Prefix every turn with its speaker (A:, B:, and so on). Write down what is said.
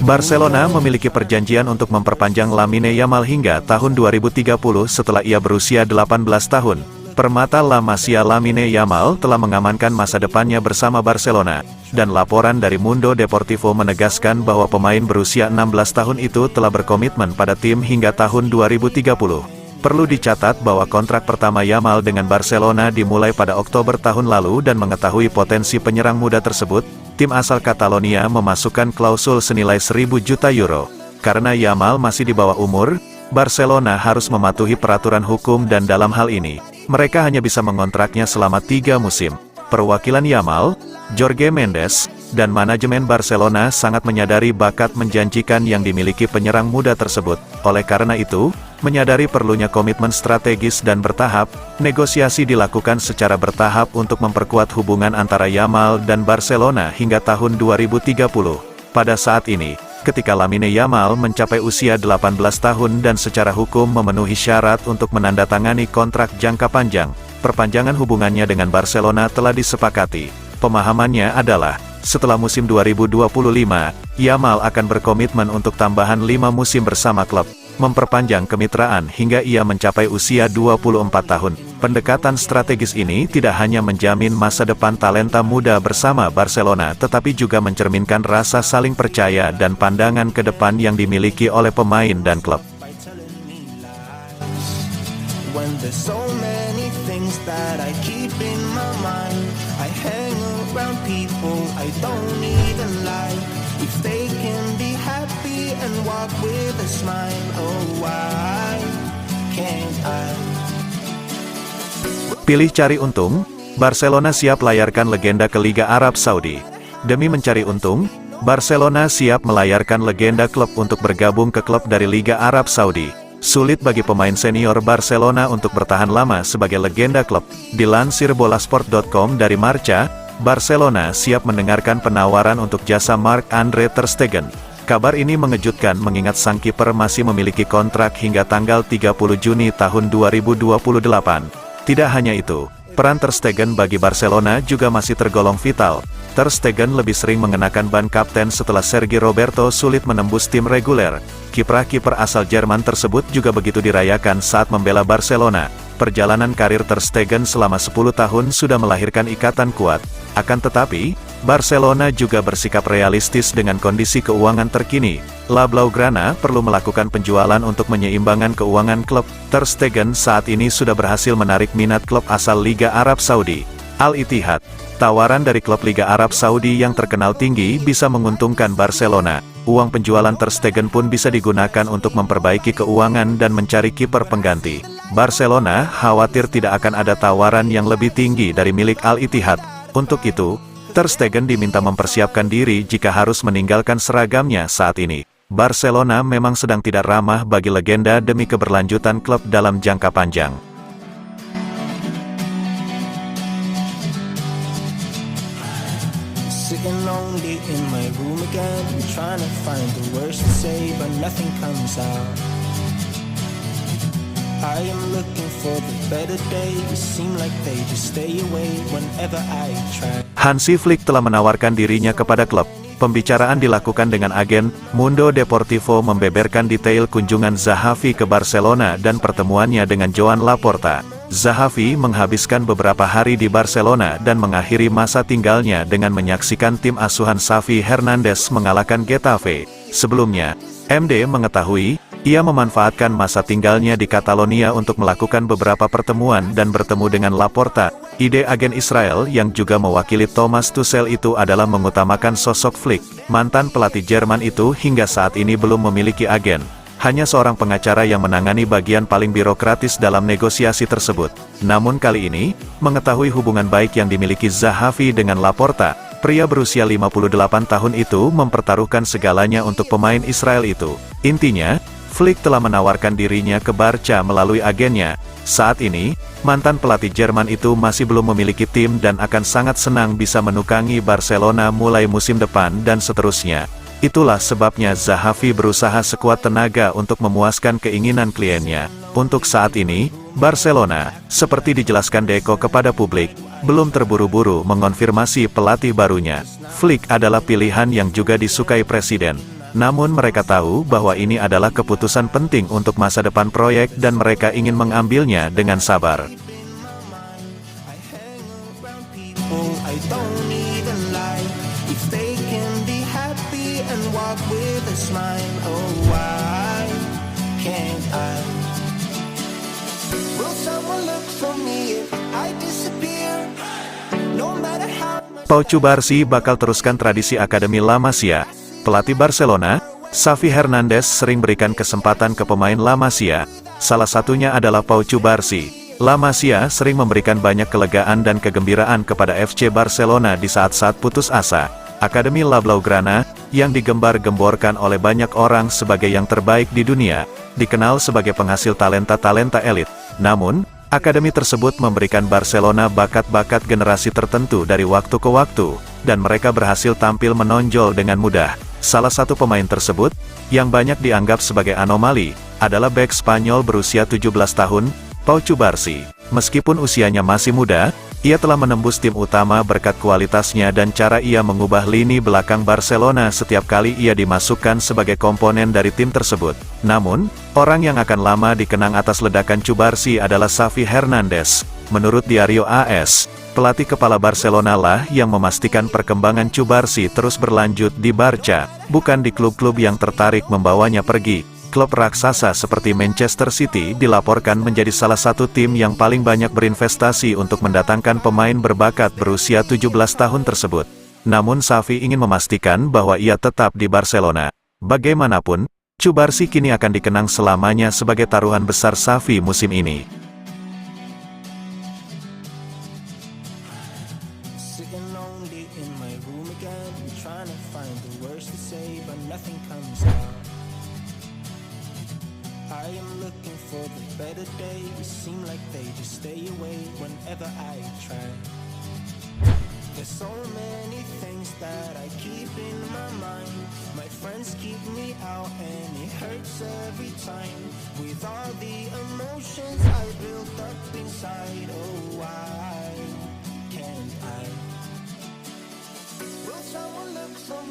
A: Barcelona memiliki perjanjian untuk memperpanjang Lamine Yamal hingga tahun 2030 setelah ia berusia 18 tahun. Permata La Masia Lamine Yamal telah mengamankan masa depannya bersama Barcelona, dan laporan dari Mundo Deportivo menegaskan bahwa pemain berusia 16 tahun itu telah berkomitmen pada tim hingga tahun 2030. Perlu dicatat bahwa kontrak pertama Yamal dengan Barcelona dimulai pada Oktober tahun lalu dan mengetahui potensi penyerang muda tersebut, tim asal Catalonia memasukkan klausul senilai 1.000 juta euro. Karena Yamal masih di bawah umur, Barcelona harus mematuhi peraturan hukum dan dalam hal ini, mereka hanya bisa mengontraknya selama 3 musim. Perwakilan Yamal, Jorge Mendes, dan manajemen Barcelona sangat menyadari bakat menjanjikan yang dimiliki penyerang muda tersebut. Oleh karena itu, menyadari perlunya komitmen strategis dan bertahap, negosiasi dilakukan secara bertahap untuk memperkuat hubungan antara Yamal dan Barcelona hingga tahun 2030. Pada saat ini, ketika Lamine Yamal mencapai usia 18 tahun dan secara hukum memenuhi syarat untuk menandatangani kontrak jangka panjang, perpanjangan hubungannya dengan Barcelona telah disepakati. Pemahamannya adalah, setelah musim 2025, Yamal akan berkomitmen untuk tambahan 5 musim bersama klub, memperpanjang kemitraan hingga ia mencapai usia 24 tahun. Pendekatan strategis ini tidak hanya menjamin masa depan talenta muda bersama Barcelona tetapi juga mencerminkan rasa saling percaya dan pandangan ke depan yang dimiliki oleh pemain dan klub. Pilih cari untung, Barcelona siap layarkan legenda ke Liga Arab Saudi. Demi mencari untung, Barcelona siap melayarkan legenda klub untuk bergabung ke klub dari Liga Arab Saudi. Sulit bagi pemain senior Barcelona untuk bertahan lama sebagai legenda klub. Dilansir bolasport.com dari Marca, Barcelona siap mendengarkan penawaran untuk jasa Marc-Andre ter Stegen. Kabar ini mengejutkan mengingat sang kiper masih memiliki kontrak hingga tanggal 30 Juni tahun 2028. Tidak hanya itu, peran ter Stegen bagi Barcelona juga masih tergolong vital. Ter Stegen lebih sering mengenakan ban kapten setelah Sergi Roberto sulit menembus tim reguler. Kiprah-kiper asal Jerman tersebut juga begitu dirayakan saat membela Barcelona. Perjalanan karir ter Stegen selama 10 tahun sudah melahirkan ikatan kuat. Akan tetapi, Barcelona juga bersikap realistis dengan kondisi keuangan terkini. La Blaugrana perlu melakukan penjualan untuk menyeimbangkan keuangan klub. Ter Stegen saat ini sudah berhasil menarik minat klub asal Liga Arab Saudi, Al-Ittihad. Tawaran dari klub Liga Arab Saudi yang terkenal tinggi bisa menguntungkan Barcelona. Uang penjualan ter Stegen pun bisa digunakan untuk memperbaiki keuangan dan mencari kiper pengganti. Barcelona khawatir tidak akan ada tawaran yang lebih tinggi dari milik Al-Ittihad. Untuk itu, ter Stegen diminta mempersiapkan diri jika harus meninggalkan seragamnya saat ini. Barcelona memang sedang tidak ramah bagi legenda demi keberlanjutan klub dalam jangka panjang.
B: Sitting lonely in my room again, trying to find the words to say, but nothing comes out. I am looking for the better days, seem like they just stay away whenever I try.
A: Hansi Flick telah menawarkan dirinya kepada klub. Pembicaraan dilakukan dengan agen. Mundo Deportivo membeberkan detail kunjungan Zahavi ke Barcelona dan pertemuannya dengan Joan Laporta. Zahavi menghabiskan beberapa hari di Barcelona dan mengakhiri masa tinggalnya dengan menyaksikan tim asuhan Xavi Hernandez mengalahkan Getafe. Sebelumnya, MD mengetahui, ia memanfaatkan masa tinggalnya di Catalonia untuk melakukan beberapa pertemuan dan bertemu dengan Laporta. Ide agen Israel yang juga mewakili Thomas Tuchel itu adalah mengutamakan sosok Flick. Mantan pelatih Jerman itu hingga saat ini belum memiliki agen. Hanya seorang pengacara yang menangani bagian paling birokratis dalam negosiasi tersebut. Namun kali ini, mengetahui hubungan baik yang dimiliki Zahavi dengan Laporta, pria berusia 58 tahun itu mempertaruhkan segalanya untuk pemain Israel itu. Intinya, Flick telah menawarkan dirinya ke Barca melalui agennya. Saat ini, mantan pelatih Jerman itu masih belum memiliki tim dan akan sangat senang bisa menukangi Barcelona mulai musim depan dan seterusnya. Itulah sebabnya Zahavi berusaha sekuat tenaga untuk memuaskan keinginan kliennya. Untuk saat ini, Barcelona, seperti dijelaskan Deco kepada publik, belum terburu-buru mengonfirmasi pelatih barunya. Flick adalah pilihan yang juga disukai presiden. Namun mereka tahu bahwa ini adalah keputusan penting untuk masa depan proyek dan mereka ingin mengambilnya dengan sabar.
B: I don't even lie if they can be happy and walk with a smile. Oh, why can't I? Will someone look for me if I disappear? No matter how much
A: Pau Cubarsí bakal teruskan tradisi Akademi La Masia. Pelatih Barcelona, Xavi Hernandez sering berikan kesempatan ke pemain La Masia. Salah satunya adalah Pau Cubarsí. La Masia sering memberikan banyak kelegaan dan kegembiraan kepada FC Barcelona di saat-saat putus asa. Akademi La Blaugrana, yang digembar-gemborkan oleh banyak orang sebagai yang terbaik di dunia, dikenal sebagai penghasil talenta-talenta elit. Namun, akademi tersebut memberikan Barcelona bakat-bakat generasi tertentu dari waktu ke waktu, dan mereka berhasil tampil menonjol dengan mudah. Salah satu pemain tersebut, yang banyak dianggap sebagai anomali, adalah bek Spanyol berusia 17 tahun, Pau Cubarsí. Meskipun usianya masih muda, ia telah menembus tim utama berkat kualitasnya dan cara ia mengubah lini belakang Barcelona setiap kali ia dimasukkan sebagai komponen dari tim tersebut. Namun, orang yang akan lama dikenang atas ledakan Cubarsí adalah Xavi Hernandez. Menurut Diario AS, pelatih kepala Barcelona lah yang memastikan perkembangan Cubarsí terus berlanjut di Barca, bukan di klub-klub yang tertarik membawanya pergi. Klub raksasa seperti Manchester City dilaporkan menjadi salah satu tim yang paling banyak berinvestasi untuk mendatangkan pemain berbakat berusia 17 tahun tersebut. Namun Xavi ingin memastikan bahwa ia tetap di Barcelona. Bagaimanapun, Cubarsí kini akan dikenang selamanya sebagai taruhan besar Xavi musim ini.
B: sitting lonely in my room again, trying to find the words to say, but nothing comes out. I am looking for the better days, seem like they just stay away whenever I try. There's so many things that I keep in my mind. My friends keep me out and it hurts every time. With all the emotions I built up inside, oh why can't I? Will someone look for